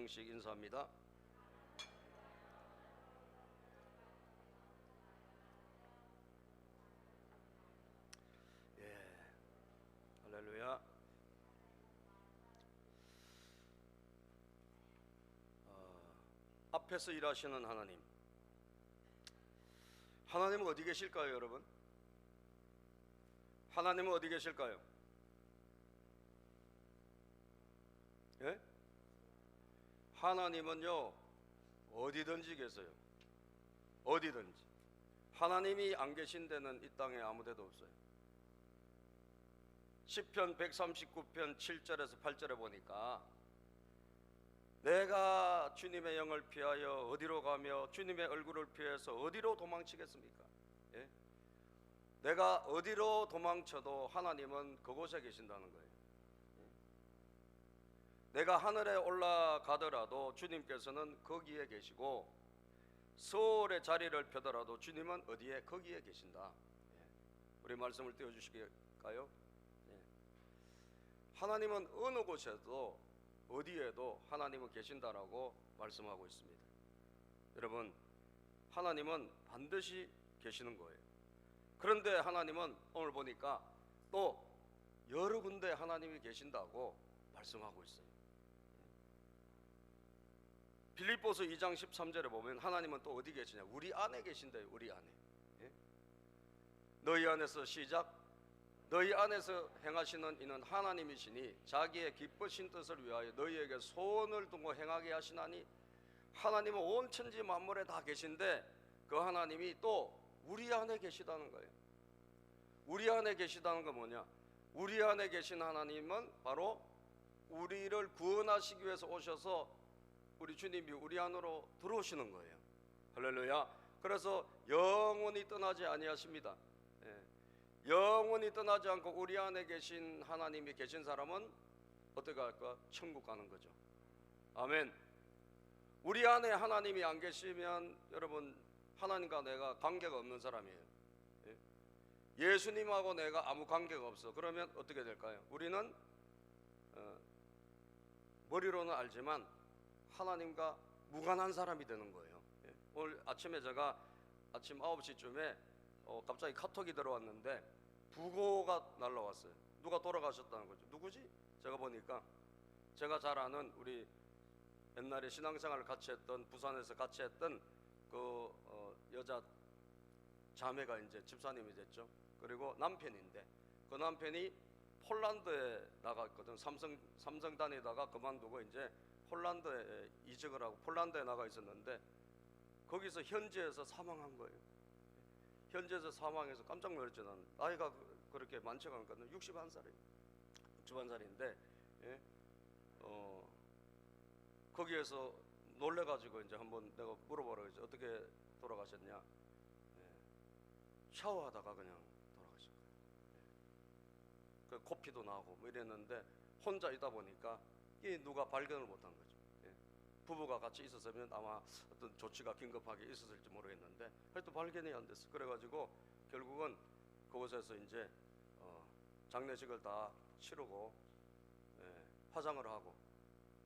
명씩 인사합니다. 예, 할렐루야. 앞에서 일하시는 하나님, 하나님은 어디 계실까요, 여러분? 하나님은 어디 계실까요? 예? 하나님은요, 어디든지 계세요. 어디든지. 하나님이 안 계신 데는 이 땅에 아무 데도 없어요. 시편 139편 7절에서 8절에 보니까 내가 주님의 영을 피하여 어디로 가며 주님의 얼굴을 피해서 어디로 도망치겠습니까? 예? 내가 어디로 도망쳐도 하나님은 그곳에 계신다는 거예요. 내가 하늘에 올라가더라도 주님께서는 거기에 계시고, 서울의 자리를 펴더라도 주님은 어디에? 거기에 계신다. 우리 말씀을 띄워주실까요? 하나님은 어느 곳에도 어디에도 하나님은 계신다라고 말씀하고 있습니다. 여러분, 하나님은 반드시 계시는 거예요. 그런데 하나님은 오늘 보니까 또 여러 군데 하나님이 계신다고 말씀하고 있어요. 빌립보서 2장 13절에 보면 하나님은 또 어디 계시냐? 우리 안에 계신대요. 우리 안에. 예? 너희 안에서 시작. 너희 안에서 행하시는 이는 하나님이시니 자기의 기쁘신 뜻을 위하여 너희에게 소원을 두고 행하게 하시나니, 하나님은 온 천지 만물에 다 계신데 그 하나님이 또 우리 안에 계시다는 거예요. 우리 안에 계시다는 건 뭐냐? 우리 안에 계신 하나님은 바로 우리를 구원하시기 위해서 오셔서 우리 주님이 우리 안으로 들어오시는 거예요. 할렐루야. 그래서 영원히 떠나지 아니하십니다. 영원히 떠나지 않고 우리 안에 계신 하나님이 계신 사람은 어떻게 할까? 천국 가는 거죠. 아멘. 우리 안에 하나님이 안 계시면 여러분, 하나님과 내가 관계가 없는 사람이에요. 예수님하고 내가 아무 관계가 없어. 그러면 어떻게 될까요? 우리는 머리로는 알지만 하나님과 무관한 사람이 되는 거예요. 오늘 아침에 제가 아침 9시쯤에 갑자기 카톡이 들어왔는데 부고가 날라왔어요. 누가 돌아가셨다는 거죠. 누구지? 제가 보니까 제가 잘 아는 우리 옛날에 신앙생활을 같이 했던, 부산에서 같이 했던 그 여자 자매가 이제 집사님이 됐죠. 그리고 남편인데 그 남편이 폴란드에 나갔거든. 삼성 다니다가 그만두고 이제 폴란드에 이직을 하고 폴란드에 나가 있었는데 거기서 현지에서 사망한 거예요. 현지에서 사망해서 깜짝 놀랐죠. 나는 나이가 그렇게 많지가 않거든요. 61살이에요. 61살인데 예? 거기에서 놀래가지고 이제 한번 내가 물어보라고 했죠. 어떻게 돌아가셨냐? 예. 샤워하다가 그냥 돌아가신 거예요. 예. 그 코피도 나고 뭐 이랬는데 혼자 있다 보니까 이 누가 발견을 못한 거죠. 예. 부부가 같이 있었으면 아마 어떤 조치가 긴급하게 있었을지 모르겠는데 하여튼 발견이 안 됐어. 그래가지고 결국은 그곳에서 이제 장례식을 다 치르고 화장을 하고,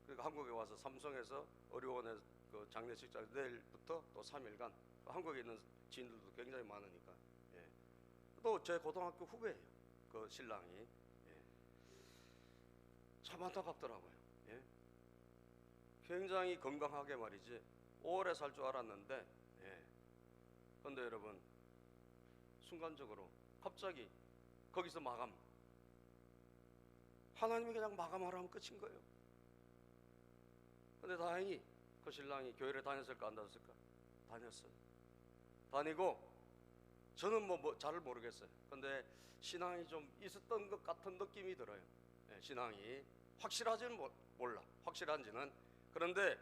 그러니까 한국에 와서 삼성에서 의료원에 그 장례식 잘 내일부터 또 3일간 한국에 있는 지인들도 굉장히 많으니까 또 제 고등학교 후배예요. 그 신랑이. 참 안타깝더라고요. 굉장히 건강하게 말이지 오래 살 줄 알았는데 그런데 여러분, 순간적으로 갑자기 거기서 마감, 하나님이 그냥 마감하라면 끝인 거예요. 근데 다행히 그 신랑이 교회를 다녔을까 안 다녔을까? 다녔어요. 다니고 저는 뭐 잘 모르겠어요. 근데 신앙이 좀 있었던 것 같은 느낌이 들어요. 신앙이 확실하지는 몰라. 확실한지는. 그런데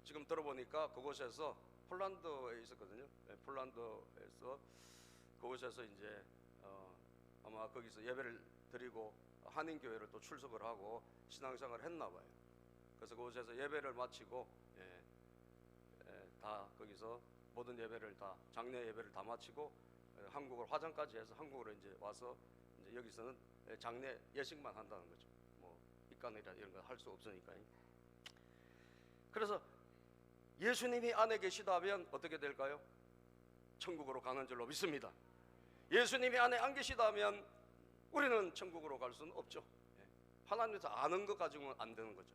지금 들어보니까 그곳에서 폴란드에 있었거든요. 폴란드에서 그곳에서 이제 아마 거기서 예배를 드리고 한인교회를 또 출석을 하고 신앙생활을 했나 봐요. 그래서 그곳에서 예배를 마치고 다 거기서 모든 예배를 다, 장례 예배를 다 마치고 한국을 화장까지 해서 한국으로 이제 와서 이제 여기서는 장례 예식만 한다는 거죠. 뭐 입간이라 이런 거 할 수 없으니까. 그래서 예수님이 안에 계시다면 어떻게 될까요? 천국으로 가는 줄로 믿습니다. 예수님이 안에 안 계시다면 우리는 천국으로 갈 수는 없죠. 하나님에서 아는 것 가지고는 안 되는 거죠.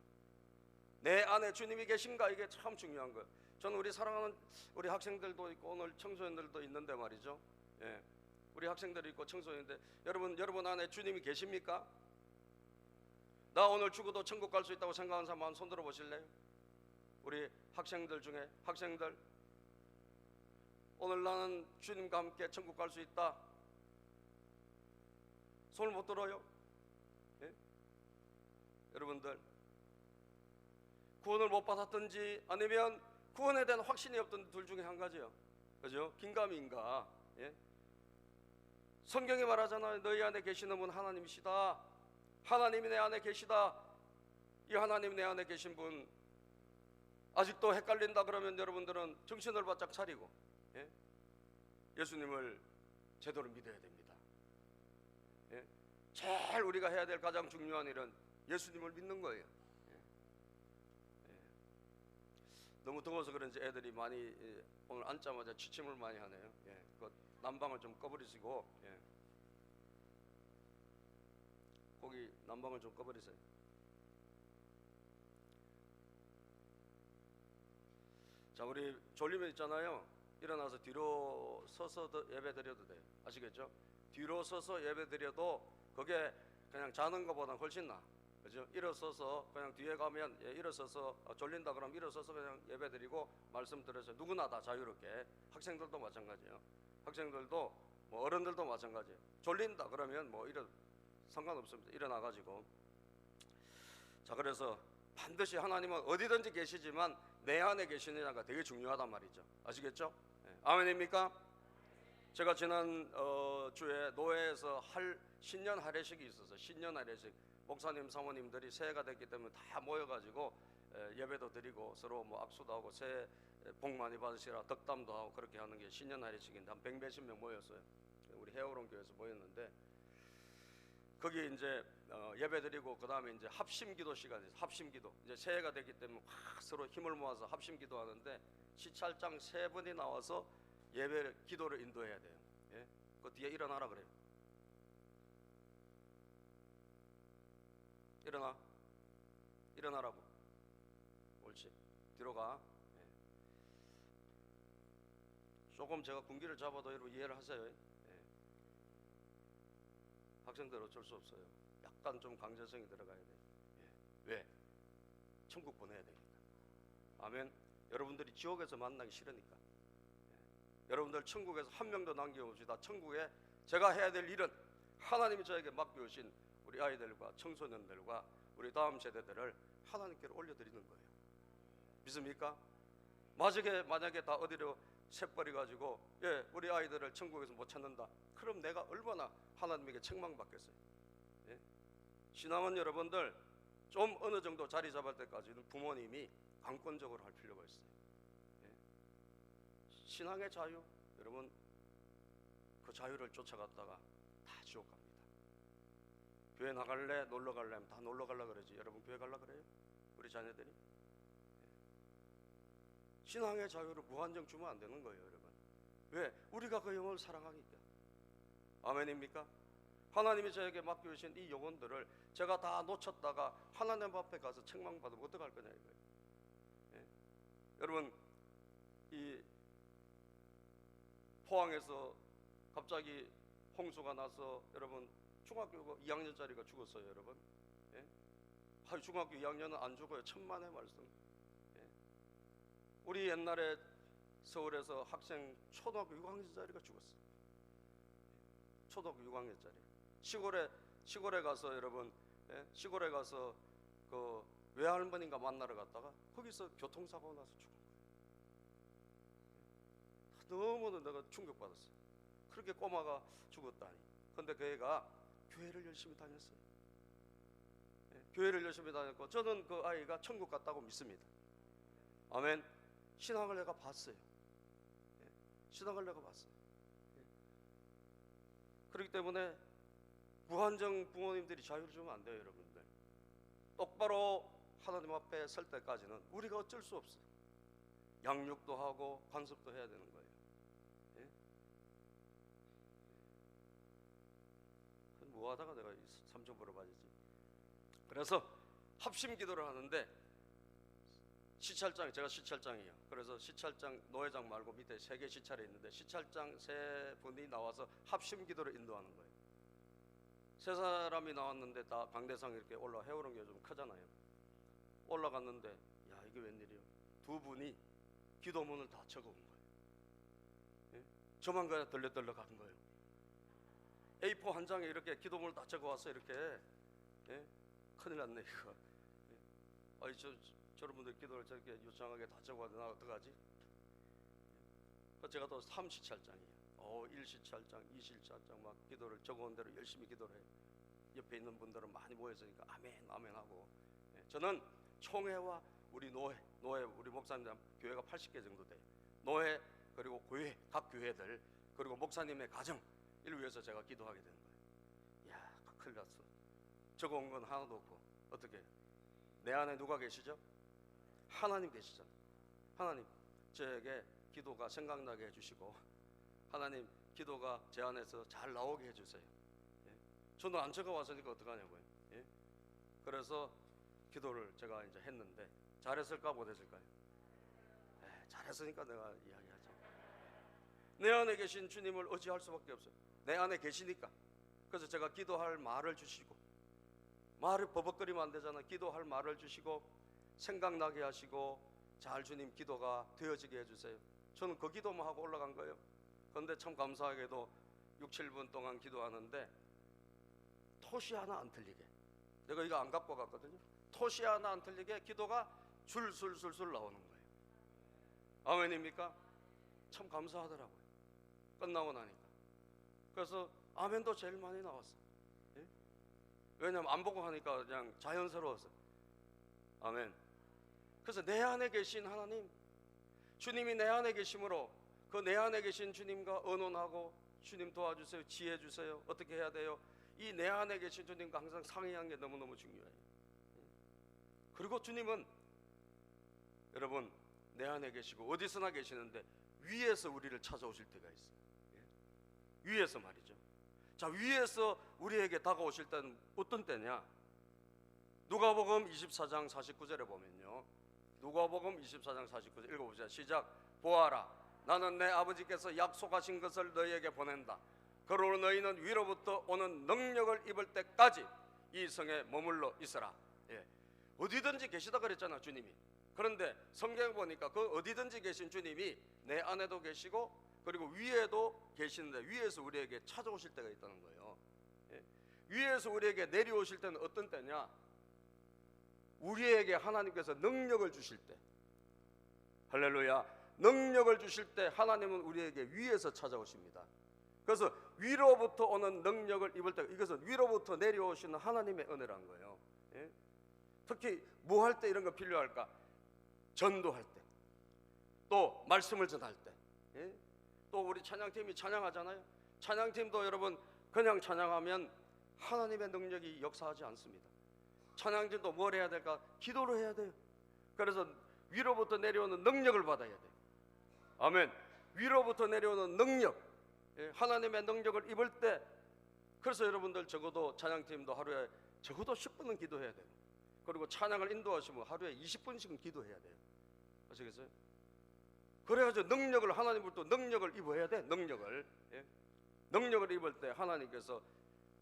내 안에 주님이 계신가, 이게 참 중요한 거예요. 저는 우리 사랑하는 우리 학생들도 있고 오늘 청소년들도 있는데 말이죠. 우리 학생들이 있고 청소년인데 여러분 안에 주님이 계십니까? 나 오늘 죽어도 천국 갈 수 있다고 생각하는 사람 한번 손 들어 보실래요? 우리 학생들 중에 학생들, 오늘 나는 주님과 함께 천국 갈 수 있다. 손을 못 들어요? 여러분들, 구원을 못 받았든지 아니면 구원에 대한 확신이 없던 둘 중에 한 가지요. 그죠? 긴가민가. 성경이 말하잖아요. 너희 안에 계시는 분 하나님이시다. 하나님이 내 안에 계시다. 이 하나님이 내 안에 계신 분 아직도 헷갈린다 그러면 여러분들은 정신을 바짝 차리고 예수님을 제대로 믿어야 됩니다. 제일 우리가 해야 될 가장 중요한 일은 예수님을 믿는 거예요. 너무 더워서 그런지 애들이 많이 오늘 앉자마자 취침을 많이 하네요. 그 난방을 좀 꺼버리시고, 거기 난방을 좀 꺼버리세요. 자, 우리 졸리면 있잖아요. 일어나서 뒤로 서서 예배 드려도 돼요. 아시겠죠? 뒤로 서서 예배 드려도 그게 그냥 자는 것보다 훨씬 나아. 그죠? 일어서서 그냥 뒤에 가면 일어서서 졸린다 그러면 일어서서 그냥 예배 드리고 말씀 들어서 누구나 다 자유롭게, 학생들도 마찬가지예요. 학생들도 뭐 어른들도 마찬가지예요. 졸린다 그러면 뭐 상관없습니다. 일어나 가지고. 자, 그래서 반드시 하나님은 어디든지 계시지만 내 안에 계시느냐가 되게 중요하단 말이죠. 아시겠죠? 아멘입니까? 제가 지난 주에 노회에서 신년 할례식이 있어서 신년 할례식, 목사님 사모님들이 새해가 됐기 때문에 다 모여가지고 예배도 드리고 서로 뭐 악수도 하고 새해 복 많이 받으시라 덕담도 하고 그렇게 하는 게 신년 할례식인데 한 100몇십 명 모였어요. 우리 해오론 교회에서 모였는데 거기 이제 예배 드리고 그 다음에 이제 합심기도 시간이 있어요. 합심기도, 이제 새해가 됐기 때문에 서로 힘을 모아서 합심기도 하는데 시찰장 3분이 나와서 예배 기도를 인도해야 돼요. 그 뒤에 일어나라 그래요. 일어나라고. 옳지. 뒤로 가. 조금 제가 군기를 잡아도 여러분 이해를 하세요. 학생들 어쩔 수 없어요. 약간 좀 강제성이 들어가야 돼요. 왜? 천국 보내야 되니까. 아멘. 여러분들이 지옥에서 만나기 싫으니까. 여러분들 천국에서 한 명도 남김없이 다 천국에 제가 해야 될 일은 하나님이 저에게 맡겨주신 우리 아이들과 청소년들과 우리 다음 세대들을 하나님께로 올려드리는 거예요. 믿습니까? 만약에 다 어디로 새버리 가지고 우리 아이들을 천국에서 못 찾는다, 그럼 내가 얼마나 하나님에게 책망받겠어요. 신앙은 여러분들 좀 어느 정도 자리 잡을 때까지는 부모님이 강권적으로 할 필요가 있어요. 신앙의 자유, 여러분 그 자유를 쫓아갔다가 다 지옥 갑니다. 교회 나갈래? 놀러 갈래? 하면 다 놀러 갈라 그러지. 여러분 교회 갈라 그래요? 우리 자녀들이? 신앙의 자유를 무한정 주면 안 되는 거예요, 여러분. 왜? 우리가 그 영혼을 사랑하니까. 아멘입니까? 하나님이 저에게 맡겨주신 이 영혼들을 제가 다 놓쳤다가 하나님 앞에 가서 책망받으면 어떡할 거냐 이거예요. 여러분, 이 포항에서 갑자기 홍수가 나서 여러분 중학교 2학년짜리가 죽었어요, 여러분. 중학교 2학년은 안 죽어요. 천만의 말씀. 우리 옛날에 서울에서 학생 초등학교 6학년짜리가 죽었어요. 초등학교 6학년짜리. 시골에 가서 여러분, 시골에 가서 그 외할머니가 만나러 갔다가 거기서 교통사고 나서 죽은 거예요. 너무도 내가 충격받았어요. 그렇게 꼬마가 죽었다니. 근데 그 애가 교회를 열심히 다녔어요. 교회를 열심히 다녔고 저는 그 아이가 천국 갔다고 믿습니다. 아멘. 신앙을 내가 봤어요. 신앙을 내가 봤어요. 그렇기 때문에 무한정 부모님들이 자유를 주면 안 돼요, 여러분들. 똑바로 하나님 앞에 설 때까지는 우리가 어쩔 수 없어. 양육도 하고 간섭도 해야 되는 거예요. 예? 뭐 하다가 내가 삼촌 보러 가야지. 그래서 합심 기도를 하는데 시찰장, 제가 시찰장이에요. 그래서 시찰장 노회장 말고 밑에 3개 시찰이 있는데 시찰장 3분이 나와서 합심 기도를 인도하는 거예요. 3사람이 나왔는데 다 강대상 이렇게 해오른 게 좀 크잖아요. 올라갔는데 야, 이게 웬일이야. 2분이 기도문을 다 적어온 거예요. 예? 저만 그냥 덜레덜레 가는 거예요. A4 한 장에 이렇게 기도문을 다 적어왔어. 이렇게. 예? 큰일 났네 이거. 예? 아니 저런 분들 기도를 저렇게 요청하게 다 적어와도 나 어떡하지? 제가 또 3시찰장이에요. 1시찰장, 2시찰장 막 기도를 적어온 대로 열심히 기도를 해요. 옆에 있는 분들은 많이 모였으니까 아멘 아멘 하고. 예, 저는 총회와 우리 노회 우리 목사님 교회가 80개 정도 돼요. 노회 그리고 교회 각 교회들 그리고 목사님의 가정 이를 위해서 제가 기도하게 되는 거예요. 야, 큰일 났어. 적어온 건 하나도 없고. 어떻게? 내 안에 누가 계시죠? 하나님 계시잖아요. 하나님 저에게 기도가 생각나게 해주시고 하나님 기도가 제 안에서 잘 나오게 해주세요. 예? 저는 안 적어왔으니까 어떡하냐고요. 예? 그래서 기도를 제가 이제 했는데 잘했을까 못했을까요? 잘했으니까 내가 이야기하죠. 내 안에 계신 주님을 의지할 수밖에 없어요. 내 안에 계시니까. 그래서 제가 기도할 말을 주시고, 말을 버벅거리면 안 되잖아. 기도할 말을 주시고 생각나게 하시고 잘 주님 기도가 되어지게 해주세요. 저는 그 기도만 하고 올라간 거예요. 그런데 참 감사하게도 6, 7분 동안 기도하는데 토시 하나 안 틀리게, 내가 이거 안 갖고 갔거든요. 토시 하나 안 틀리게 기도가 줄술술술 나오는 거예요. 아멘입니까? 참 감사하더라고요. 끝나고 나니까. 그래서 아멘도 제일 많이 나왔어. 예? 왜냐면 안 보고 하니까 그냥 자연스러워서. 아멘. 그래서 내 안에 계신 하나님, 주님이 내 안에 계심으로 그 내 안에 계신 주님과 의논하고 주님 도와주세요, 지혜 주세요, 어떻게 해야 돼요? 이 내 안에 계신 주님과 항상 상의하는 게 너무너무 중요해요. 그리고 주님은 여러분 내 안에 계시고 어디서나 계시는데 위에서 우리를 찾아오실 때가 있어요. 예? 위에서 말이죠. 자, 위에서 우리에게 다가오실 때는 어떤 때냐? 누가복음 24장 49절에 보면요, 누가복음 24장 49절 읽어보세요. 시작. 보아라, 나는 내 아버지께서 약속하신 것을 너희에게 보낸다. 그러므로 너희는 위로부터 오는 능력을 입을 때까지 이 성에 머물러 있어라. 예. 어디든지 계시다 그랬잖아, 주님이. 그런데 성경에 보니까 그 어디든지 계신 주님이 내 안에도 계시고 그리고 위에도 계시는데 위에서 우리에게 찾아오실 때가 있다는 거예요. 예. 위에서 우리에게 내려오실 때는 어떤 때냐? 우리에게 하나님께서 능력을 주실 때. 할렐루야. 능력을 주실 때 하나님은 우리에게 위에서 찾아오십니다. 그래서 위로부터 오는 능력을 입을 때, 이것은 위로부터 내려오시는 하나님의 은혜란 거예요. 예? 특히 뭐 할 때 이런 거 필요할까? 전도할 때, 또 말씀을 전할 때, 예? 또 우리 찬양팀이 찬양하잖아요. 찬양팀도 여러분 그냥 찬양하면 하나님의 능력이 역사하지 않습니다. 찬양팀도 뭘 해야 될까? 기도를 해야 돼요. 그래서 위로부터 내려오는 능력을 받아야 돼요. 아멘. 위로부터 내려오는 능력, 예? 하나님의 능력을 입을 때. 그래서 여러분들 적어도 찬양팀도 하루에 적어도 10분은 기도해야 돼요. 그리고 찬양을 인도하시면 하루에 20분씩은 기도해야 돼요. 아시겠어요? 그래가지고 능력을, 하나님으로부터 능력을 입어야 돼. 능력을. 예? 능력을 입을 때 하나님께서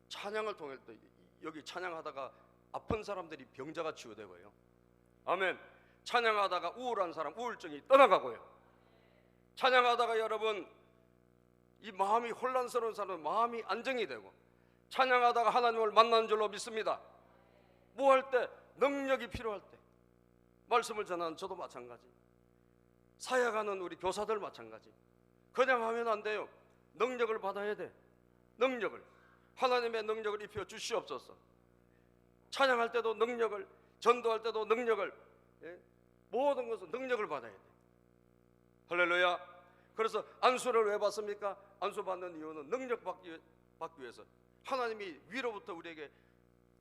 찬양을 통해 또 여기 찬양하다가 아픈 사람들이 병자가 치유되고요. 아멘. 찬양하다가 우울한 사람 우울증이 떠나가고요. 찬양하다가 여러분 이 마음이 혼란스러운 사람은 마음이 안정이 되고, 찬양하다가 하나님을 만나는 줄로 믿습니다. 뭐 할 때? 능력이 필요할 때. 말씀을 전하는 저도 마찬가지, 사역하는 우리 교사들 마찬가지. 그냥 하면 안 돼요. 능력을 받아야 돼. 능력을, 하나님의 능력을 입혀 주시옵소서. 찬양할 때도 능력을, 전도할 때도 능력을, 예? 모든 것은 능력을 받아야 돼. 할렐루야. 그래서 안수를 왜 받습니까? 안수 받는 이유는 능력 받기 위해서. 하나님이 위로부터 우리에게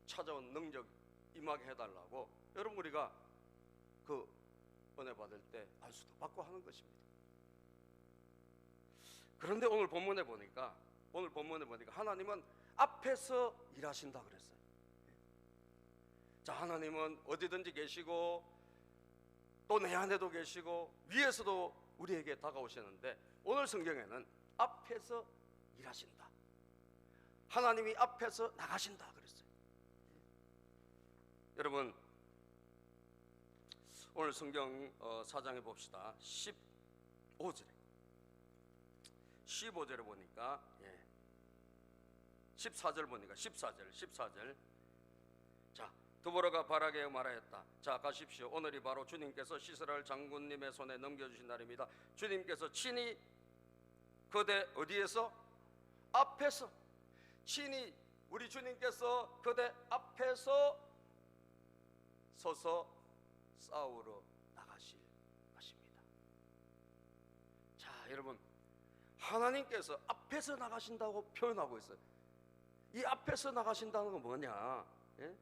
찾아온 능력, 임하게 해달라고 여러분 우리가 그 은혜 받을 때 안수도 받고 하는 것입니다. 그런데 오늘 본문에 보니까 하나님은 앞에서 일하신다 그랬어요. 자, 하나님은 어디든지 계시고 또 내 안에도 계시고 위에서도 우리에게 다가오시는데 오늘 성경에는 앞에서 일하신다, 하나님이 앞에서 나가신다 그랬어요. 여러분 오늘 성경 4장에 봅시다. 15절에 보니까 14절 보니까 14절 자, 드보라가 바라게 말하였다. 자, 가십시오. 오늘이 바로 주님께서 시스라엘 장군님의 손에 넘겨주신 날입니다. 주님께서 친히 그대 어디에서? 앞에서. 친히 우리 주님께서 그대 앞에서 서서 싸우러 나가실 것입니다. 자, 여러분 하나님께서 앞에서 나가신다고 표현하고 있어요. 이 앞에서 나가신다는 건 뭐냐? 예?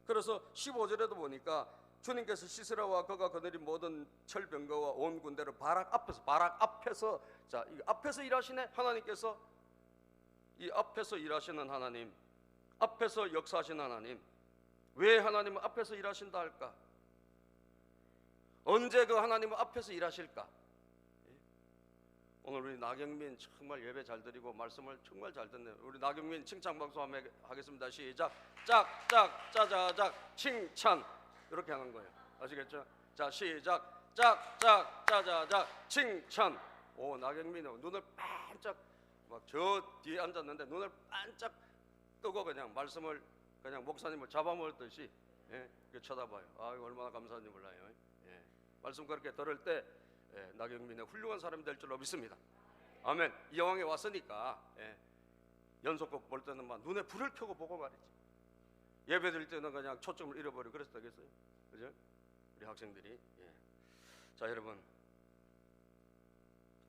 그래서 15절에도 보니까 주님께서 시스라와 그가 거느린 모든 철병거와 온 군대를 바락 앞에서 자, 이 앞에서 일하시네. 하나님께서 이 앞에서 일하시는 하나님, 앞에서 역사하시는 하나님. 왜 하나님은 앞에서 일하신다 할까? 언제 그 하나님은 앞에서 일하실까? 오늘 우리 나경민 정말 예배 잘 드리고 말씀을 정말 잘 듣네요. 우리 나경민 칭찬 방송 한번 하겠습니다. 시작. 짝짝 짜자작 칭찬 이렇게 하는 거예요. 아시겠죠? 자, 시작. 짝짝 짜자작 칭찬. 오, 나경민은 눈을 반짝 막 저 뒤에 앉았는데 눈을 반짝 뜨고 그냥 말씀을 그냥 목사님을 잡아먹었듯이 이렇게 쳐다봐요. 아, 얼마나 감사한지 몰라요. 말씀 그렇게 들을 때 나경민의 훌륭한 사람이 될 줄로 믿습니다. 아멘. 이 영광에 왔으니까 연속곡 볼 때는 막 눈에 불을 켜고 보고 말이지. 예배 드릴 때는 그냥 초점을 잃어버리고 그랬다겠어요. 그죠? 우리 학생들이. 자, 여러분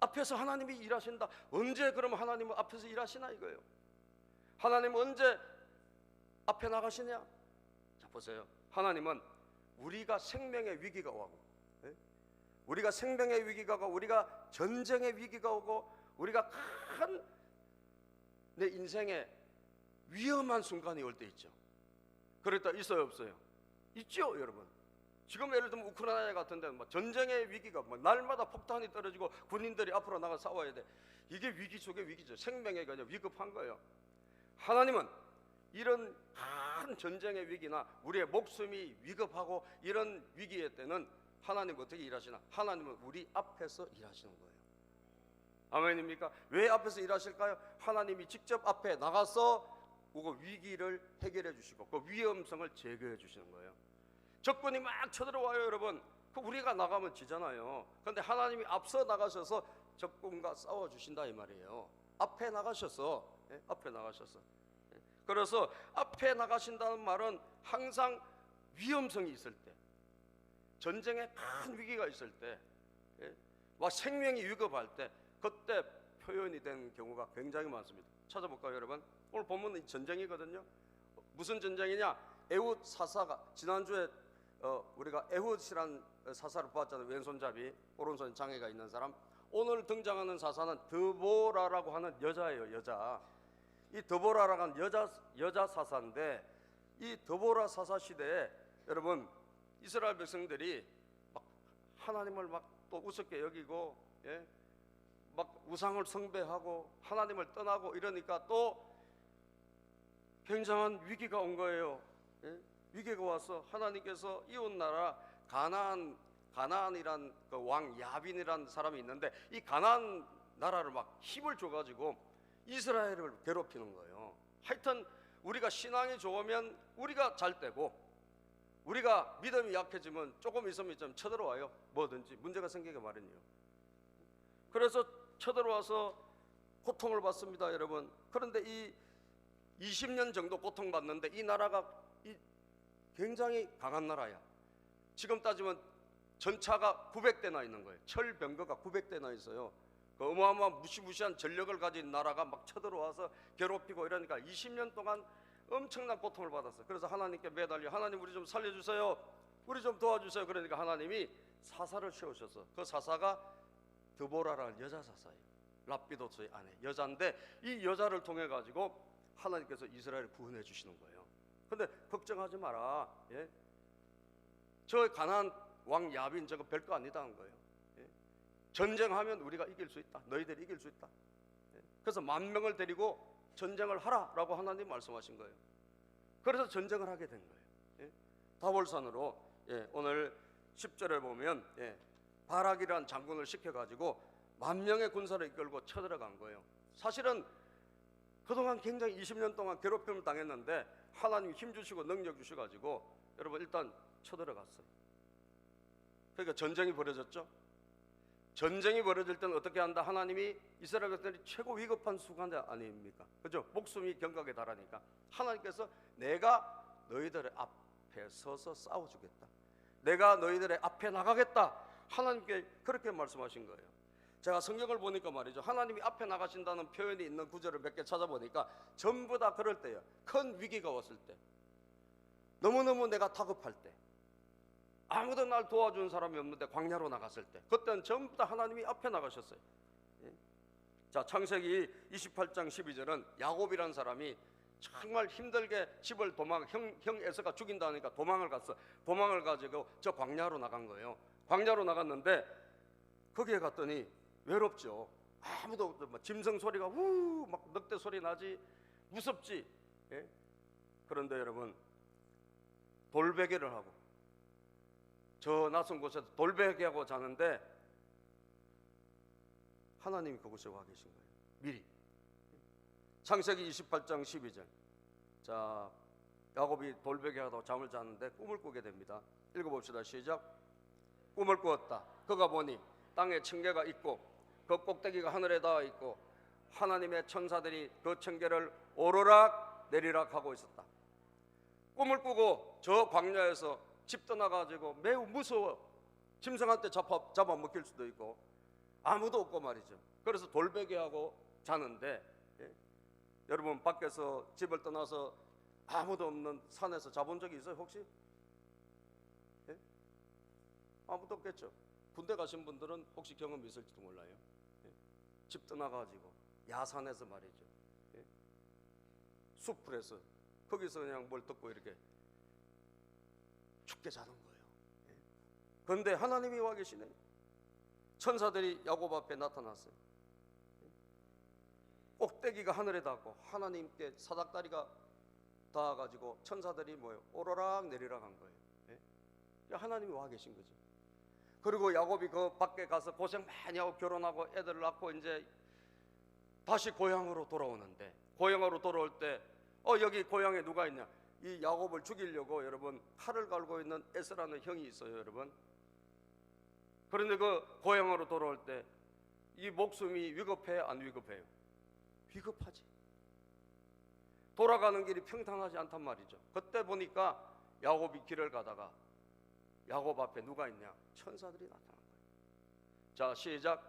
앞에서 하나님이 일하신다. 언제 그러면 하나님은 앞에서 일하시나 이거예요. 하나님은 언제 앞에 나가시냐? 자, 보세요. 하나님은 우리가 생명의 위기가 오고, 우리가 생명의 위기가 오고, 우리가 전쟁의 위기가 오고, 우리가 큰 내 인생에 위험한 순간이 올 때 있죠. 그랬다 있어요, 없어요? 있죠, 여러분. 지금 예를 들면 우크라이나 같은 데는 전쟁의 위기가 날마다 폭탄이 떨어지고 군인들이 앞으로 나가 싸워야 돼. 이게 위기 속의 위기죠. 생명의 그냥 위급한 거예요. 하나님은 이런 큰 전쟁의 위기나 우리의 목숨이 위급하고 이런 위기의 때는 하나님 어떻게 일하시나? 하나님은 우리 앞에서 일하시는 거예요. 아멘입니까? 왜 앞에서 일하실까요? 하나님이 직접 앞에 나가서 그 위기를 해결해 주시고 그 위험성을 제거해 주시는 거예요. 적군이 막 쳐들어와요, 여러분. 우리가 나가면 지잖아요. 그런데 하나님이 앞서 나가셔서 적군과 싸워 주신다 이 말이에요. 앞에 나가셔서, 앞에 나가셔서. 그래서 앞에 나가신다는 말은 항상 위험성이 있을 때, 전쟁에 큰 위기가 있을 때, 막 생명이 위급할 때, 그때 표현이 된 경우가 굉장히 많습니다. 찾아볼까요, 여러분? 오늘 본문은 전쟁이거든요. 무슨 전쟁이냐? 에훗 사사가 지난주에 우리가 에훗이란 사사를 보았잖아요. 왼손잡이, 오른손 장애가 있는 사람. 오늘 등장하는 사사는 드보라라고 하는 여자예요, 여자. 이 드보라라고 하는 여자 사사인데, 이 드보라 사사 시대에 여러분 이스라엘 백성들이 막 하나님을 막 또 우습게 여기고, 막 우상을 숭배하고 하나님을 떠나고 이러니까 또 굉장한 위기가 온 거예요. 위기가 와서 하나님께서 이웃 나라 가나안이란 그 왕 야빈이란 사람이 있는데 이 가나안 나라를 막 힘을 줘가지고 이스라엘을 괴롭히는 거예요. 하여튼 우리가 신앙이 좋으면 우리가 잘 되고 우리가 믿음이 약해지면 조금 있으면 좀 쳐들어와요. 뭐든지 문제가 생기게 마련이에요. 그래서 쳐들어와서 고통을 받습니다, 여러분. 그런데 이 20년 정도 고통받는데 이 나라가 굉장히 강한 나라야. 지금 따지면 전차가 900대나 있는 거예요. 철병거가 900대나 있어요. 그 어마어마한 무시무시한 전력을 가진 나라가 막 쳐들어와서 괴롭히고 이러니까 20년 동안 엄청난 고통을 받았어요. 그래서 하나님께 매달려 하나님 우리 좀 살려주세요. 우리 좀 도와주세요. 그러니까 하나님이 사사를 세우셔서 그 사사가 드보라라는 여자 사사예요. 랍비도스의 아내 여자인데 이 여자를 통해 가지고 하나님께서 이스라엘을 구원해 주시는 거예요. 근데 걱정하지 마라. 예? 저 가나안 왕 야빈 저거 별거 아니다 한 거예요. 예? 전쟁하면 우리가 이길 수 있다. 너희들이 이길 수 있다. 예? 그래서 10,000명을 데리고 전쟁을 하라라고 하나님 말씀하신 거예요. 그래서 전쟁을 하게 된 거예요. 예? 다볼산으로 예, 오늘 10절에 보면 예, 바락이라는 장군을 시켜가지고 10,000명의 군사를 이끌고 쳐들어간 거예요. 사실은 그동안 굉장히 20년 동안 괴롭힘을 당했는데 하나님이 힘 주시고 능력 주셔가지고 여러분 일단 쳐들어갔어요. 그러니까 전쟁이 벌어졌죠. 전쟁이 벌어질 때는 어떻게 한다? 하나님이 이스라엘 백성들이 최고 위급한 순간 아닙니까? 그죠? 목숨이 경각에 달하니까 하나님께서 내가 너희들의 앞에 서서 싸워주겠다. 내가 너희들의 앞에 나가겠다. 하나님께 그렇게 말씀하신 거예요. 제가 성경을 보니까 말이죠, 하나님이 앞에 나가신다는 표현이 있는 구절을 몇 개 찾아보니까 전부 다 그럴 때예요. 큰 위기가 왔을 때, 너무너무 내가 다급할 때, 아무도 날 도와주는 사람이 없는데 광야로 나갔을 때, 그때는 전부 다 하나님이 앞에 나가셨어요. 예? 자, 창세기 28장 12절은 야곱이라는 사람이 정말 힘들게 집을 형 에서가 죽인다니까 도망을 갔어. 도망을 가지고 저 광야로 나간 거예요. 광야로 나갔는데 거기에 갔더니 외롭죠. 아무도 없고 짐승 소리가 막 늑대 소리 나지, 무섭지. 예? 그런데 여러분 돌베개를 하고 저 낯선 곳에서 돌베개하고 자는데 하나님이 그곳에 와 계신 거예요. 미리. 창세기 28장 12절. 자, 야곱이 돌베개하고 잠을 자는데 꿈을 꾸게 됩니다. 읽어봅시다. 시작. 꿈을 꾸었다. 그가 보니 땅에 층계가 있고 그 꼭대기가 하늘에 닿아 있고 하나님의 천사들이 그 층계를 오르락 내리락 하고 있었다. 꿈을 꾸고 저 광야에서 집 떠나가지고 매우 무서워. 짐승한테 잡아먹힐 수도 있고 아무도 없고 말이죠. 그래서 돌베개하고 자는데 예? 여러분 밖에서 집을 떠나서 아무도 없는 산에서 자본 적이 있어요 혹시? 예? 아무도 없겠죠. 군대 가신 분들은 혹시 경험이 있을지도 몰라요. 예? 집 떠나가지고 야산에서 말이죠. 예? 숲풀에서 거기서 그냥 뭘 뜯고 이렇게 춥게 자는 거예요. 예? 그런데 하나님이 와 계시네. 천사들이 야곱 앞에 나타났어요. 예? 꼭대기가 하늘에 닿고 하나님께 사닥다리가 닿아가지고 천사들이 뭐예요? 오르락 내리락 한 거예요. 예? 하나님이 와 계신 거죠. 그리고 야곱이 그 밖에 가서 고생 많이 하고 결혼하고 애들을 낳고 이제 다시 고향으로 돌아오는데, 고향으로 돌아올 때 여기 고향에 누가 있냐? 이 야곱을 죽이려고 여러분 칼을 갈고 있는 에스라는 형이 있어요 여러분. 그런데 그 고향으로 돌아올 때 이 목숨이 위급해요 안 위급해요? 위급하지. 돌아가는 길이 평탄하지 않단 말이죠. 그때 보니까 야곱이 길을 가다가 야곱 앞에 누가 있냐? 천사들이 나타난 거예요. 자, 시작.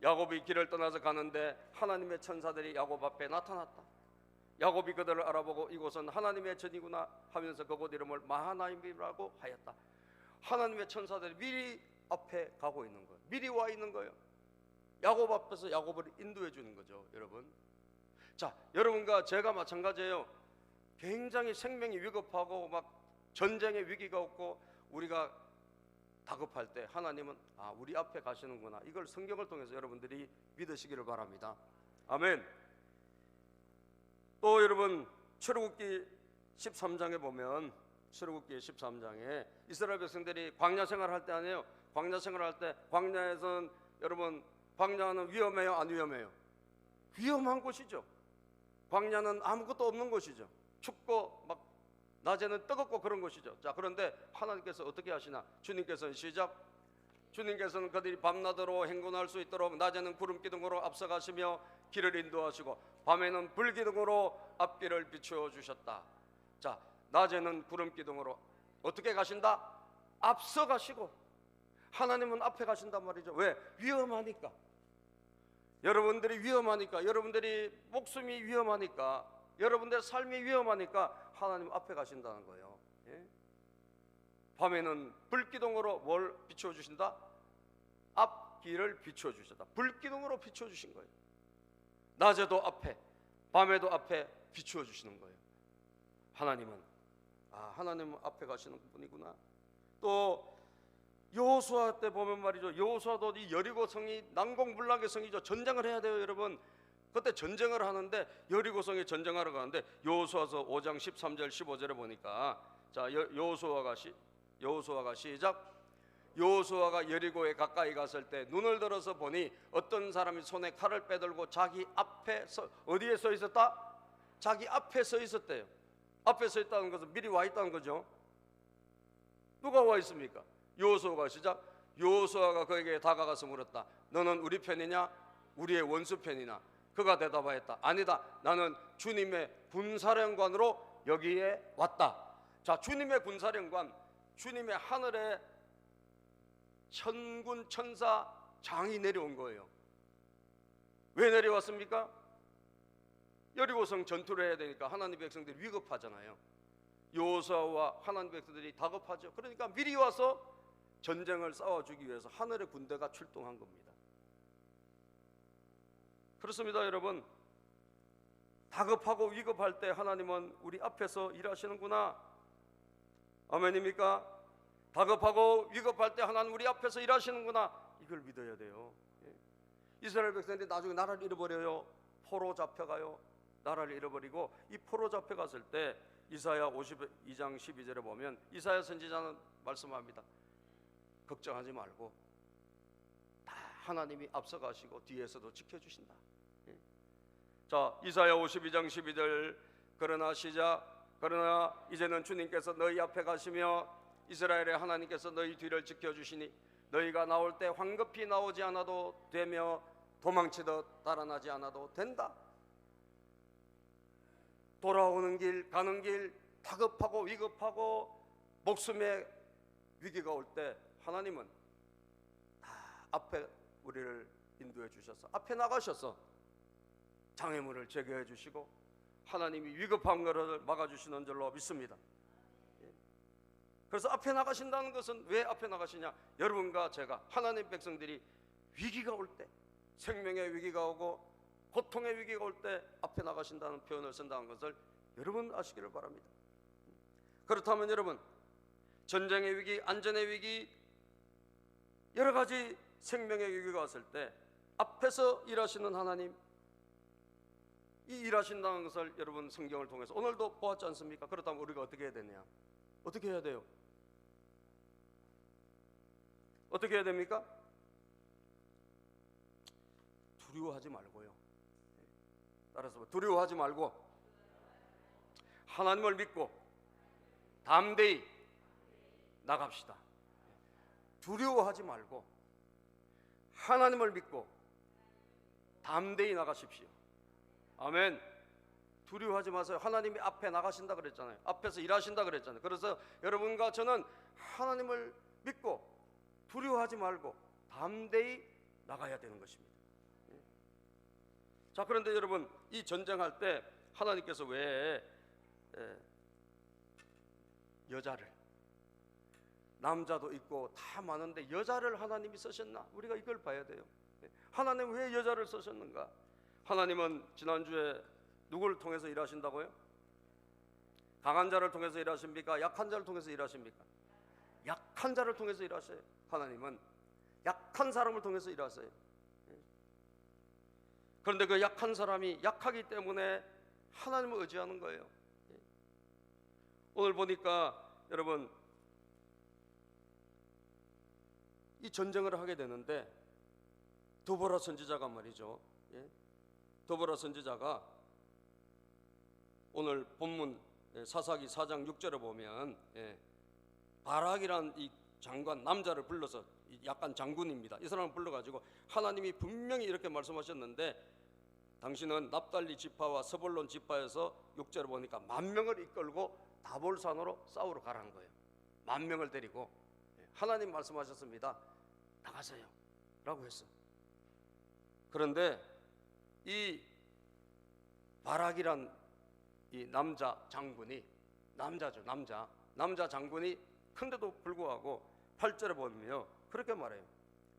야곱이 길을 떠나서 가는데 하나님의 천사들이 야곱 앞에 나타났다. 야곱이 그들을 알아보고 이곳은 하나님의 전이구나 하면서 그곳 이름을 마하나임이라고 하였다. 하나님의 천사들이 미리 앞에 가고 있는 거예요. 미리 와 있는 거예요. 야곱 앞에서 야곱을 인도해 주는 거죠 여러분. 자, 여러분과 제가 마찬가지예요. 굉장히 생명이 위급하고 막 전쟁의 위기가 없고 우리가 다급할 때 하나님은 우리 앞에 가시는구나. 이걸 성경을 통해서 여러분들이 믿으시기를 바랍니다. 아멘. 또 여러분 출애굽기 13장에 보면 출애굽기 13장에 이스라엘 백성들이 광야 생활할 때 아니에요. 광야 생활할 때 광야에서는 여러분 광야는 위험해요 안 위험해요? 위험한 곳이죠. 광야는 아무것도 없는 곳이죠. 춥고 막 낮에는 뜨겁고 그런 곳이죠. 자, 그런데 하나님께서 어떻게 하시나? 주님께서는 시작. 주님께서는 그들이 밤낮으로 행군할 수 있도록 낮에는 구름 기둥으로 앞서가시며 길을 인도하시고 밤에는 불 기둥으로 앞길을 비추어 주셨다. 자, 낮에는 구름 기둥으로 어떻게 가신다? 앞서가시고 하나님은 앞에 가신단 말이죠. 왜? 위험하니까. 여러분들이 위험하니까, 여러분들이 목숨이 위험하니까 여러분들 삶이 위험하니까 하나님 앞에 가신다는 거예요. 예? 밤에는 불기둥으로 뭘 비춰주신다? 앞길을 비춰주셨다. 불기둥으로 비춰주신 거예요. 낮에도 앞에, 밤에도 앞에 비추어주시는 거예요. 하나님은 하나님은 앞에 가시는 분이구나. 또 여호수아 때 보면 말이죠, 여호수아도 이 여리고 성이 난공불락의 성이죠. 전쟁을 해야 돼요, 여러분. 그때 전쟁을 하는데 여리고성에 전쟁하러 가는데 여호수아서 5장 13절 15절에 보니까 자, 여호수아가 시작. 여호수아가 여리고에 가까이 갔을 때 눈을 들어서 보니 어떤 사람이 손에 칼을 빼들고 자기 앞에 어디에 서 있었다? 자기 앞에 서 있었대요. 앞에 서 있다는 것은 미리 와 있다는 거죠. 누가 와 있습니까? 여호수아가 시작. 여호수아가 그에게 다가가서 물었다. 너는 우리 편이냐? 우리의 원수 편이냐? 그가 대답하였다. 아니다. 나는 주님의 군사령관으로 여기에 왔다. 자, 주님의 군사령관, 주님의 하늘에 천군 천사 장이 내려온 거예요. 왜 내려왔습니까? 여리고성 전투를 해야 되니까 하나님 백성들이 위급하잖아요. 여호수아와 하나님 백성들이 다급하죠. 그러니까 미리 와서 전쟁을 싸워주기 위해서 하늘의 군대가 출동한 겁니다. 그렇습니다, 여러분. 다급하고 위급할 때 하나님은 우리 앞에서 일하시는구나. 아멘입니까? 다급하고 위급할 때 하나님 우리 앞에서 일하시는구나. 이걸 믿어야 돼요. 이스라엘 백성들이 나중에 나라를 잃어버려요. 포로 잡혀가요. 나라를 잃어버리고 이 포로 잡혀갔을 때 이사야 52장 12절에 보면 이사야 선지자는 말씀합니다. 걱정하지 말고 다 하나님이 앞서가시고 뒤에서도 지켜주신다. 자, 이사야 52장 12절. 그러나 시작. 그러나 이제는 주님께서 너희 앞에 가시며 이스라엘의 하나님께서 너희 뒤를 지켜주시니 너희가 나올 때 황급히 나오지 않아도 되며 도망치듯 달아나지 않아도 된다. 돌아오는 길, 가는 길, 다급하고 위급하고 목숨의 위기가 올 때 하나님은 다 앞에 우리를 인도해 주셔서 앞에 나가셔서 장애물을 제거해 주시고 하나님이 위급한 것을 막아주시는 줄로 믿습니다. 그래서 앞에 나가신다는 것은 왜 앞에 나가시냐? 여러분과 제가 하나님 백성들이 위기가 올 때, 생명의 위기가 오고 고통의 위기가 올 때 앞에 나가신다는 표현을 쓴다는 것을 여러분 아시기를 바랍니다. 그렇다면 여러분, 전쟁의 위기, 안전의 위기, 여러 가지 생명의 위기가 왔을 때 앞에서 일하시는 하나님, 이 일하신다는 것을 여러분 성경을 통해서 오늘도 보았지 않습니까? 그렇다면 우리가 어떻게 해야 되냐? 어떻게 해야 돼요? 어떻게 해야 됩니까? 두려워하지 말고요. 따라서 두려워하지 말고 하나님을 믿고 담대히 나갑시다. 두려워하지 말고 하나님을 믿고 담대히 나가십시오. 아멘. 두려워하지 마세요. 하나님이 앞에 나가신다 그랬잖아요. 앞에서 일하신다 그랬잖아요. 그래서 여러분과 저는 하나님을 믿고 두려워하지 말고 담대히 나가야 되는 것입니다. 자, 그런데 여러분, 이 전쟁할 때 하나님께서 왜 여자를, 남자도 있고 다 많은데 여자를 하나님이 쓰셨나? 우리가 이걸 봐야 돼요. 하나님 왜 여자를 쓰셨는가? 하나님은 지난주에 누구를 통해서 일하신다고요? 강한 자를 통해서 일하십니까? 약한 자를 통해서 일하십니까? 약한 자를 통해서 일하셔요. 하나님은 약한 사람을 통해서 일하세요. 그런데 그 약한 사람이 약하기 때문에 하나님을 의지하는 거예요. 오늘 보니까 여러분, 이 전쟁을 하게 되는데 도보라 선지자가 말이죠. 도보라 선지자가 오늘 본문 사사기 4장 6절에 보면 바락이란 이 장관, 남자를 불러서, 약간 장군입니다. 이 사람을 불러가지고 하나님이 분명히 이렇게 말씀하셨는데 당신은 납달리 지파와 서볼론 지파에서 6절에 보니까 10,000명을 이끌고 다볼산으로 싸우러 가라는 거예요. 10,000명을 데리고 하나님 말씀하셨습니다. 나가세요 라고 했어. 그런데 이 바락이란 이 남자 장군이, 남자죠, 남자 장군이 큰데도 불구하고 8절에 보면요 그렇게 말해요.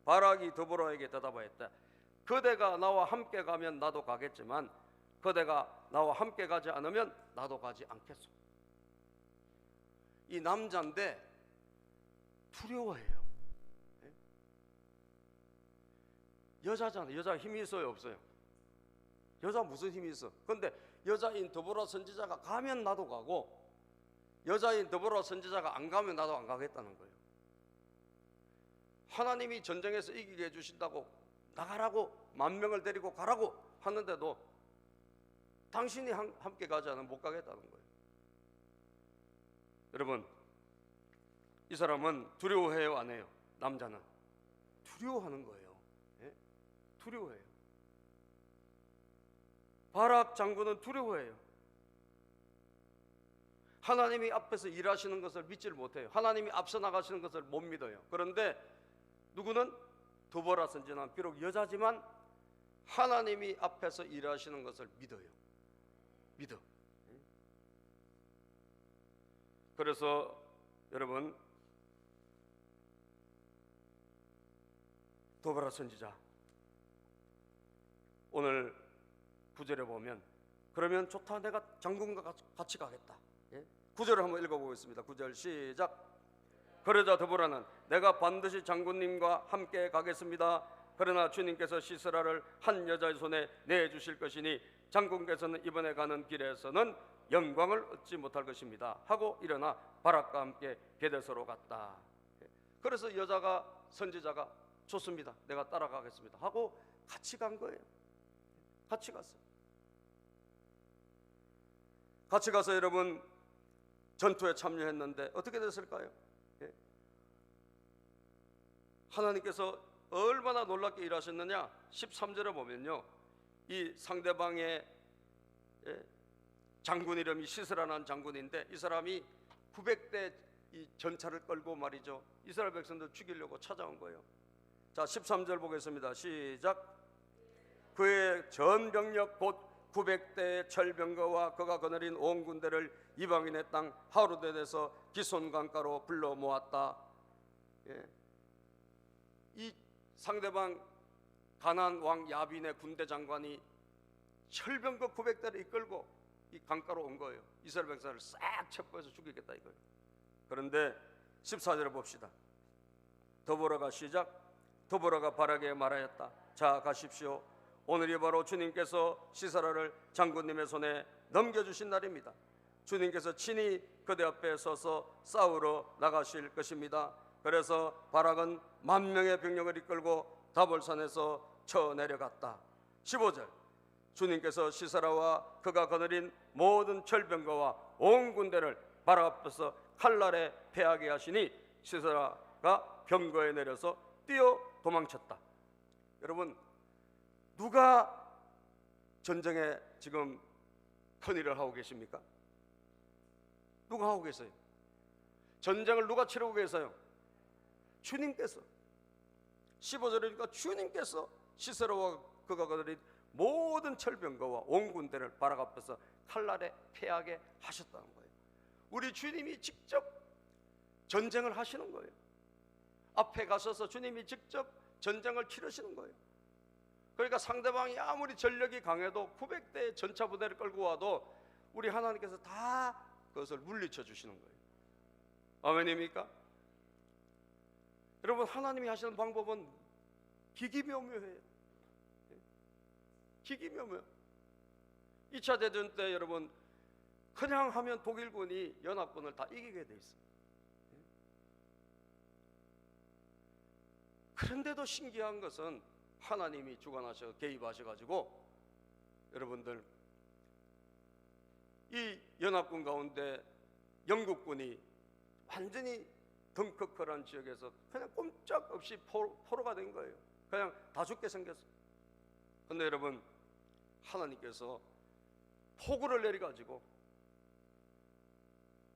바락이 드보라에게 대답하였다. 그대가 나와 함께 가면 나도 가겠지만 그대가 나와 함께 가지 않으면 나도 가지 않겠소. 이 남자인데 두려워해요. 여자잖아요. 여자 힘이 있어요, 없어요? 여자 무슨 힘이 있어? 근데 여자인 드보라 선지자가 가면 나도 가고 여자인 드보라 선지자가 안 가면 나도 안 가겠다는 거예요. 하나님이 전쟁에서 이기게 해주신다고 나가라고, 10,000명을 데리고 가라고 하는데도 당신이 함께 가지 않으면 못 가겠다는 거예요. 여러분, 이 사람은 두려워해요, 안 해요? 남자는 두려워하는 거예요. 예? 두려워해요. 바락 장군은 두려워해요. 하나님이 앞에서 일하시는 것을 믿지를 못해요. 하나님이 앞서 나가시는 것을 못 믿어요. 그런데 누구는? 드보라 선지자는 비록 여자지만 하나님이 앞에서 일하시는 것을 믿어요. 믿어. 그래서 여러분, 드보라 선지자 오늘 9절에 보면 그러면 좋다, 내가 장군과 같이 가겠다. 9절을 한번 읽어보겠습니다. 9절 시작. 그러자 드보라는 내가 반드시 장군님과 함께 가겠습니다. 그러나 주님께서 시스라를 한 여자의 손에 내주실 것이니 장군께서는 이번에 가는 길에서는 영광을 얻지 못할 것입니다 하고 일어나 바락과 함께 게데스로 갔다. 그래서 여자가, 선지자가 좋습니다, 내가 따라가겠습니다 하고 같이 간 거예요. 같이 갔어요. 같이 가서 여러분 전투에 참여했는데 어떻게 됐을까요? 하나님께서 얼마나 놀랍게 일하셨느냐. 13절에 보면요, 이 상대방의 장군 이름이 시스라라는 장군인데 이 사람이 900대 이 전차를 끌고 말이죠, 이스라엘 백성들 죽이려고 찾아온 거예요. 자, 13절 보겠습니다. 시작. 그의 전 병력 곧 900대의 철병거와 그가 거느린 온 군대를 이방인의 땅 하루데에서 기손 강가로 불러 모았다. 이 상대방 가나안 왕 야빈의 군대 장관이 철병거 900대를 이끌고 이 강가로 온 거예요. 이스라엘 백성을 싹 첩보해서 죽이겠다 이거예요. 그런데 14절을 봅시다. 드보라가 시작. 드보라가 바락에게 말하였다. 자, 가십시오. 오늘이 바로 주님께서 시스라를 장군님의 손에 넘겨주신 날입니다. 주님께서 친히 그대 앞에 서서 싸우러 나가실 것입니다. 그래서 바락은 10,000명의 병력을 이끌고 다볼산에서 쳐내려갔다. 15절. 주님께서 시스라와 그가 거느린 모든 철병거와 온 군대를 바락 앞에서 칼날에 패하게 하시니 시스라가 병거에 내려서 뛰어 도망쳤다. 여러분, 누가 전쟁에 지금 큰일을 하고 계십니까? 누가 하고 계세요? 전쟁을 누가 치르고 계세요? 주님께서. 15절이니까 주님께서 시스라와 그가 거느린 모든 철병거와 온 군대를 바락 앞에서 칼날에 패하게 하셨다는 거예요. 우리 주님이 직접 전쟁을 하시는 거예요. 앞에 가셔서 주님이 직접 전쟁을 치르시는 거예요. 그러니까 상대방이 아무리 전력이 강해도 900대의 전차 부대를 끌고 와도 우리 하나님께서 다 그것을 물리쳐 주시는 거예요. 아멘입니까? 여러분, 하나님이 하시는 방법은 기기묘묘해요. 기기묘묘. 2차 대전 때 여러분 그냥 하면 독일군이 연합군을 다 이기게 돼 있어요. 그런데도 신기한 것은 하나님이 주관하셔 개입하셔가지고 여러분들 이 연합군 가운데 영국군이 완전히 덩커커란 지역에서 그냥 꼼짝없이 포로가 된 거예요. 그냥 다 죽게 생겼어요. 그런데 여러분, 하나님께서 폭우를 내려가지고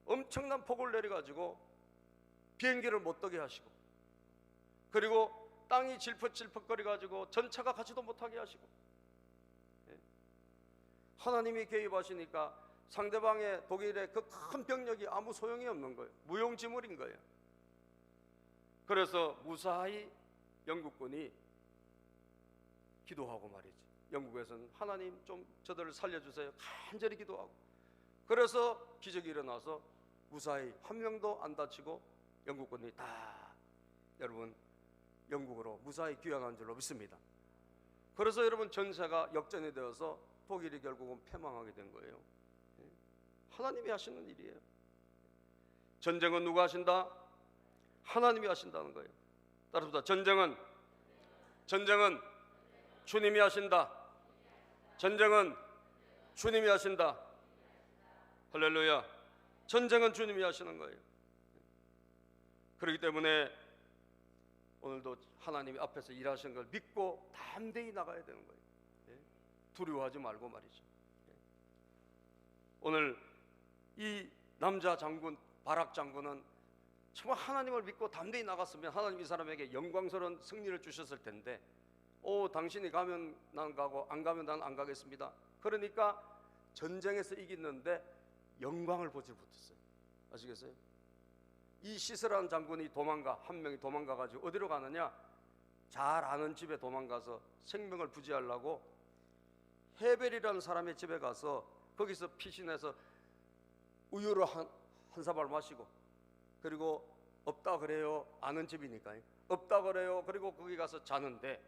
엄청난 폭우를 내려가지고 비행기를 못 떠게 하시고, 그리고 땅이 질퍽질퍽거려가지고 전차가 가지도 못하게 하시고, 하나님이 개입하시니까 상대방의 독일의 그 큰 병력이 아무 소용이 없는 거예요. 무용지물인 거예요. 그래서 무사히 영국군이 기도하고 말이지. 영국에서는 하나님 좀 저들을 살려주세요. 간절히 기도하고. 그래서 기적이 일어나서 무사히 한 명도 안 다치고 영국군이 다 여러분 영국으로 무사히 귀환한 줄로 믿습니다. 그래서 여러분 전세가 역전이 되어서 독일이 결국은 패망하게 된 거예요. 하나님이 하시는 일이에요. 전쟁은 누가 하신다? 하나님이 하신다는 거예요. 따라서 전쟁은 주님이 하신다. 전쟁은 주님이 하신다. 할렐루야. 전쟁은 주님이 하시는 거예요. 그렇기 때문에 오늘도 하나님이 앞에서 일하시는 걸 믿고 담대히 나가야 되는 거예요. 두려워하지 말고 말이죠. 오늘 이 남자 장군 바락 장군은 정말 하나님을 믿고 담대히 나갔으면 하나님 이 사람에게 영광스러운 승리를 주셨을 텐데, 당신이 가면 난 가고 안 가면 난 안 가겠습니다. 그러니까 전쟁에서 이기는데 영광을 보지 못했어요. 아시겠어요? 이 시스라는 장군이 한 명이 도망가가지고 어디로 가느냐? 잘 아는 집에 도망가서 생명을 부지하려고 헤벨이라는 사람의 집에 가서 거기서 피신해서 우유를 한 사발 마시고, 그리고 없다 그래요. 아는 집이니까 없다 그래요. 그리고 거기 가서 자는데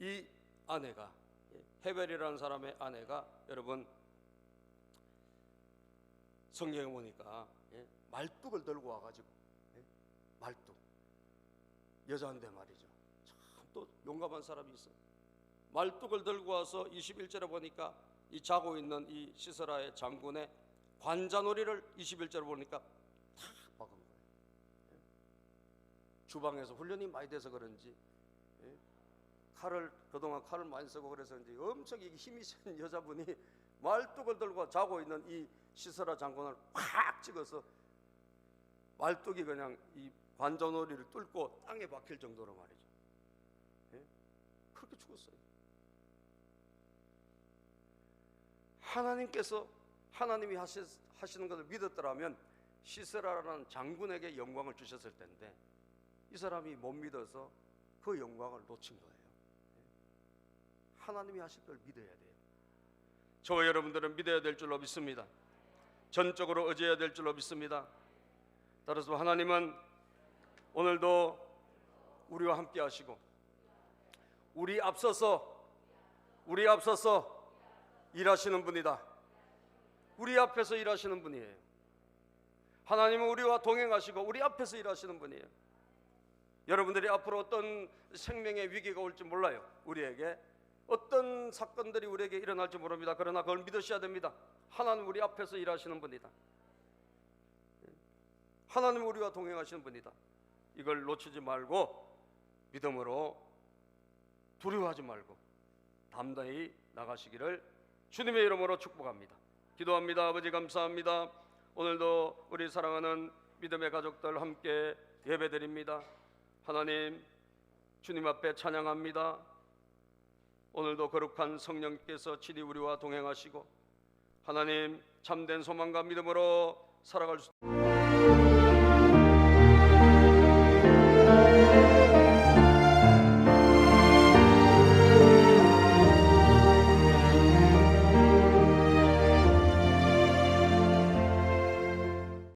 이 아내가, 헤벨이라는 사람의 아내가 여러분 성경에 보니까 말뚝을 들고 와가지고, 말뚝 여자인데 말이죠. 참 또 용감한 사람이 있어요. 말뚝을 들고 와서 21절에 보니까 이 자고 있는 이 시스라의 장군의 관자놀이를 21절에 보니까 탁 박은 거예요. 주방에서 훈련이 많이 돼서 그런지 그동안 칼을 많이 쓰고 그래서 그런지 엄청 힘이 센 여자분이 말뚝을 들고 자고 있는 이 시스라 장군을 팍 찍어서 말뚝이 그냥 이 관자놀이를 뚫고 땅에 박힐 정도로 말이죠. 그렇게 죽었어요. 하나님이 하시는 것을 믿었더라면 시스라라는 장군에게 영광을 주셨을 텐데 이 사람이 못 믿어서 그 영광을 놓친 거예요. 하나님이 하실 걸 믿어야 돼요. 저와 여러분들은 믿어야 될 줄로 믿습니다. 전적으로 의지해야 될 줄로 믿습니다. 따라서 하나님은 오늘도 우리와 함께 하시고 우리 앞서서 일하시는 분이다. 우리 앞에서 일하시는 분이에요. 하나님은 우리와 동행하시고 우리 앞에서 일하시는 분이에요. 여러분들이 앞으로 어떤 생명의 위기가 올지 몰라요. 우리에게 어떤 사건들이 우리에게 일어날지 모릅니다. 그러나 그걸 믿으셔야 됩니다. 하나님 우리 앞에서 일하시는 분이다. 하나님 우리와 동행하시는 분이다. 이걸 놓치지 말고 믿음으로 두려워하지 말고 담대히 나가시기를 주님의 이름으로 축복합니다. 기도합니다. 아버지 감사합니다. 오늘도 우리 사랑하는 믿음의 가족들 함께 예배드립니다. 하나님 주님 앞에 찬양합니다. 오늘도 거룩한 성령께서 친히 우리와 동행하시고 하나님 참된 소망과 믿음으로 살아갈 수